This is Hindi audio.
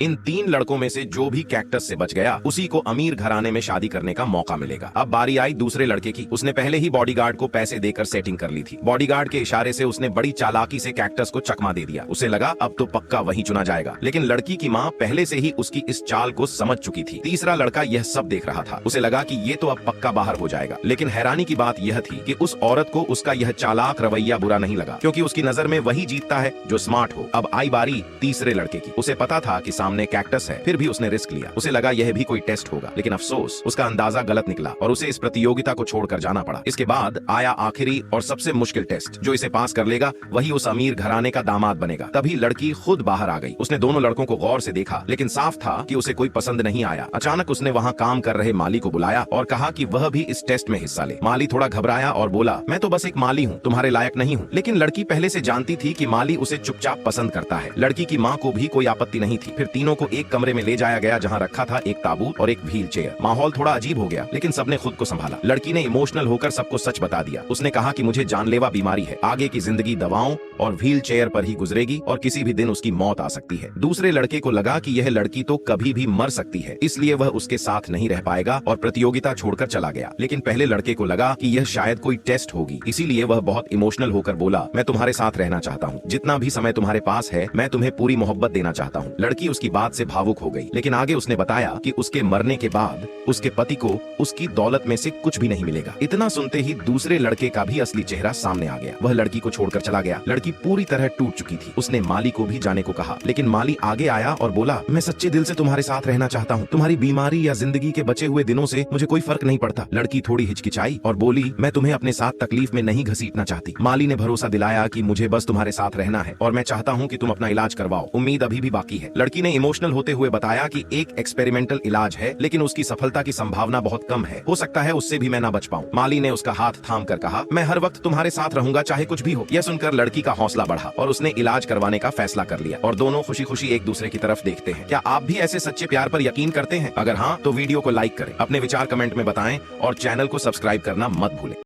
इन 3 लड़कों में से जो भी कैक्टस से बच गया उसी को अमीर घराने में शादी करने का मौका मिलेगा। अब बारी आई दूसरे लड़के की। उसने पहले ही बॉडीगार्ड को पैसे देकर सेटिंग कर ली थी। बॉडीगार्ड के इशारे से उसने बड़ी चालाकी से कैक्टस को चकमा दे दिया। उसे लगा अब तो पक्का वही चुना जाएगा, लेकिन लड़की की माँ पहले से ही उसकी इस चाल को समझ चुकी थी। तीसरा लड़का यह सब देख रहा था। उसे लगा कि ये तो अब पक्का बाहर हो जाएगा, लेकिन हैरानी की बात यह थी कि उस औरत को उसका यह चालाक रवैया बुरा नहीं लगा, क्योंकि उसकी नजर में वही जीतता है जो स्मार्ट हो। अब आई बारी तीसरे लड़के की। उसे पता था कि सामने कैक्टस है, फिर भी उसने रिस्क लिया। उसे लगा यह भी कोई टेस्ट होगा, लेकिन अफसोस उसका अंदाजा गलत निकला और उसे इस प्रतियोगिता को छोड़कर जाना पड़ा। इसके बाद आया आखिरी और सबसे मुश्किल टेस्ट। जो इसे पास कर लेगा वही उस अमीर घराने का दामाद बनेगा। तभी लड़की खुद बाहर आ गई। उसने दोनों लड़कों को गौर से देखा, लेकिन साफ था कि उसे कोई पसंद नहीं आया। अचानक उसने वहाँ काम कर रहे माली को बुलाया और कहा कि वह भी इस टेस्ट में हिस्सा ले। माली थोड़ा घबराया और बोला, मैं तो बस एक माली हूँ, तुम्हारे लायक नहीं हूँ। लेकिन लड़की पहले से जानती थी कि माली उसे चुपचाप पसंद करता है। लड़की की माँ को भी कोई आपत्ति नहीं थी। फिर तीनों को एक कमरे में ले जाया गया जहाँ रखा था एक ताबूत और एक व्हील चेयर। माहौल थोड़ा अजीब हो गया, लेकिन सबने खुद को संभाला। लड़की ने इमोशनल होकर सबको सच बता दिया। उसने कहा कि मुझे जानलेवा बीमारी है, आगे की जिंदगी दवाओं और व्हील चेयर पर ही गुजरेगी और किसी भी दिन उसकी मौत आ सकती है। दूसरे लड़के को लगा कि यह लड़की तो कभी भी मर सकती है, इसलिए वह उसके साथ नहीं रह पाएगा और प्रतियोगिता छोड़कर चला गया। लेकिन पहले लड़के को लगा कि यह शायद कोई टेस्ट होगी, इसीलिए वह बहुत इमोशनल होकर बोला, मैं तुम्हारे साथ रहना चाहता हूँ, जितना भी समय तुम्हारे पास है मैं तुम्हें पूरी मोहब्बत देना चाहता हूँ। लड़की उसकी बात से भावुक हो गई, लेकिन आगे उसने बताया कि उसके मरने के बाद उसके पति को उसकी दौलत में से कुछ भी नहीं मिलेगा। इतना सुनते ही दूसरे लड़के का भी असली चेहरा सामने आ गया। वह लड़की को छोड़कर चला गया। लड़की पूरी तरह टूट चुकी थी। उसने माली को भी जाने को कहा, लेकिन माली आगे आया और बोला, मैं सच्चे दिल से तुम्हारे साथ रहना चाहता हूँ, तुम्हारी बीमारी या जिंदगी के बचे हुए दिनों से मुझे कोई फर्क नहीं पड़ता। लड़की थोड़ी हिचकिचाई और बोली, मैं तुम्हें अपने साथ तकलीफ में नहीं घसीटना चाहती। माली ने भरोसा दिलाया कि मुझे बस तुम्हारे साथ रहना है और मैं चाहता हूँ कि तुम अपना इलाज करवाओ, उम्मीद अभी भी बाकी है। लड़की ने इमोशनल होते हुए बताया कि एक एक्सपेरिमेंटल इलाज है, लेकिन उसकी सफलता की संभावना बहुत कम है, हो सकता है उससे भी मैं ना बच पाऊं। माली ने उसका हाथ थाम कर कहा, मैं हर वक्त तुम्हारे साथ रहूंगा चाहे कुछ भी हो। यह सुनकर लड़की का हौसला बढ़ा और उसने इलाज करवाने का फैसला कर लिया और दोनों खुशी खुशी एक दूसरे की तरफ देखते हैं। क्या आप भी ऐसे सच्चे प्यार पर यकीन करते हैं? अगर हाँ तो वीडियो को लाइक करें, अपने विचार कमेंट में बताएं और चैनल को सब्सक्राइब करना मत भूलें।